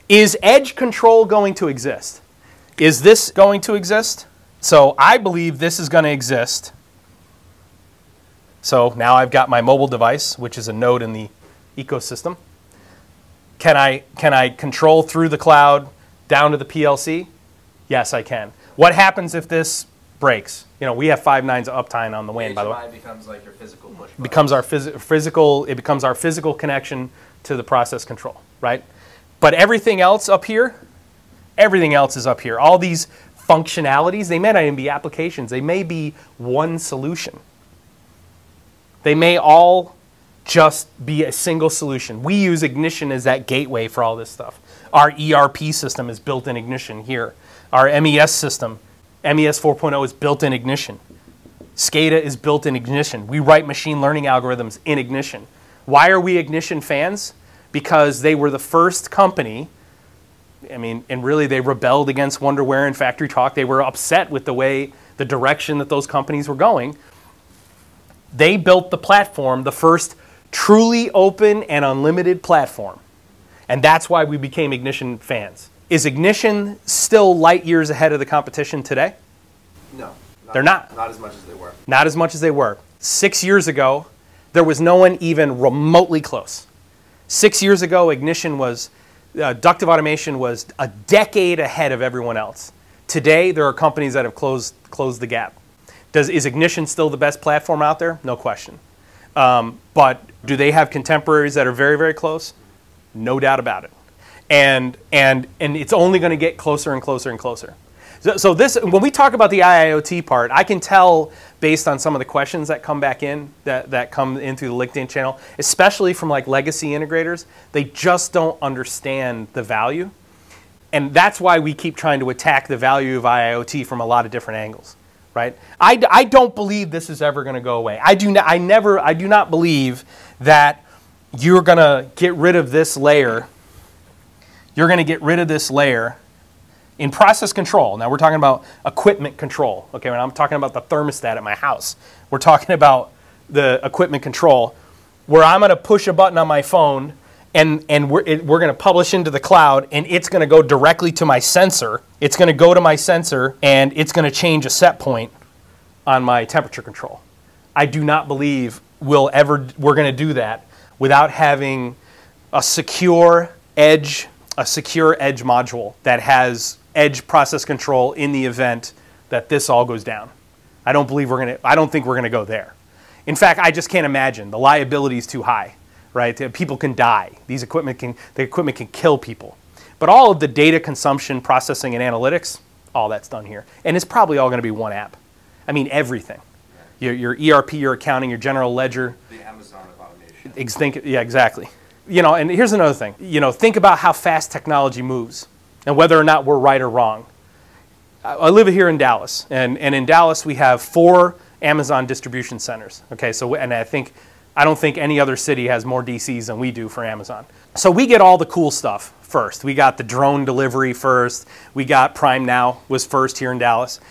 Is edge control going to exist? Is this going to exist? So I believe this is going to exist. So now I've got my mobile device, which is a node in the ecosystem. Can I control through the cloud down to the PLC? Yes, I can. What happens if this breaks? You know, we have 5 nines of uptime on the WAN, by the way. HMI becomes like your physical push button. Becomes our physical. It becomes our physical connection to the process control, right? But everything else up here, everything else is up here. All these functionalities, they may not even be applications. They may be one solution. They may all just be a single solution. We use Ignition as that gateway for all this stuff. Our ERP system is built in Ignition here. Our MES system, MES 4.0 is built in Ignition. SCADA is built in Ignition. We write machine learning algorithms in Ignition. Why are we Ignition fans? Because they were the first company, I mean, and really they rebelled against Wonderware and Factory Talk. They were upset with the direction that those companies were going. They built the platform, the first truly open and unlimited platform. And that's why we became Ignition fans. Is Ignition still light years ahead of the competition today? No. They're not. Not as much as they were. Not as much as they were. 6 years ago, there was no one even remotely close. 6 years ago, Ignition was, ductive automation was a decade ahead of everyone else. Today, there are companies that have closed the gap. Is Ignition still the best platform out there? No question. But do they have contemporaries that are very, very close? No doubt about it. And it's only going to get closer and closer and closer. So this, when we talk about the IIoT part, I can tell based on some of the questions that come back in, that come in through the LinkedIn channel, especially from like legacy integrators, they just don't understand the value. And that's why we keep trying to attack the value of IIoT from a lot of different angles, right? I don't believe this is ever going to go away. I do not believe that you're going to get rid of this layer. You're going to get rid of this layer in process control. Now we're talking about equipment control. Okay, when I'm talking about the thermostat at my house, we're talking about the equipment control, where I'm going to push a button on my phone, and we're going to publish into the cloud, and it's going to go directly to my sensor. It's going to go to my sensor, and it's going to change a set point on my temperature control. I do not believe we're going to do that without having a secure edge module that has edge process control in the event that this all goes down. I don't think we're going to go there. In fact, I just can't imagine. The liability is too high, right? People can die. The equipment can kill people. But all of the data consumption, processing, and analytics, all that's done here. And it's probably all going to be one app. I mean, everything. Your ERP, your accounting, your general ledger. The Amazon of automation. Yeah, exactly. You know, and here's another thing. You know, think about how fast technology moves and whether or not we're right or wrong. I live here in Dallas, and in Dallas we have 4 Amazon distribution centers. Okay, so I don't think any other city has more DCs than we do for Amazon. So we get all the cool stuff first. We got the drone delivery first. We got Prime Now was first here in Dallas.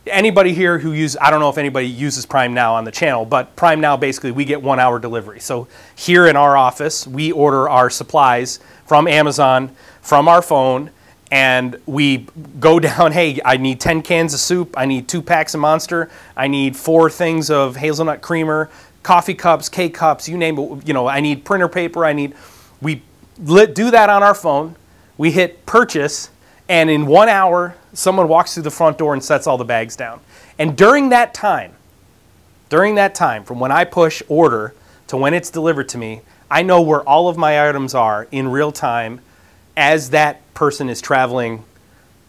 Anybody here who I don't know if anybody uses Prime Now on the channel, but Prime Now, basically, we get 1-hour delivery. So here in our office, we order our supplies from Amazon, from our phone, and we go down, hey, I need 10 cans of soup, I need 2 packs of Monster, I need 4 things of hazelnut creamer, coffee cups, K-cups, you name it, you know, I need printer paper, we do that on our phone, we hit purchase, and in 1 hour, someone walks through the front door and sets all the bags down. And during that time, from when I push order to when it's delivered to me, I know where all of my items are in real time as that person is traveling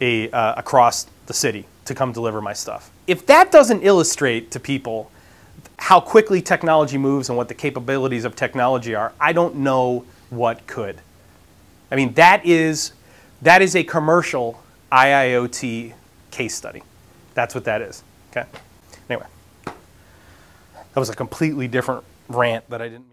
across the city to come deliver my stuff. If that doesn't illustrate to people how quickly technology moves and what the capabilities of technology are, I don't know what could. I mean, that is a commercial IIoT case study. That's what that is. Okay. Anyway, that was a completely different rant that I didn't mean.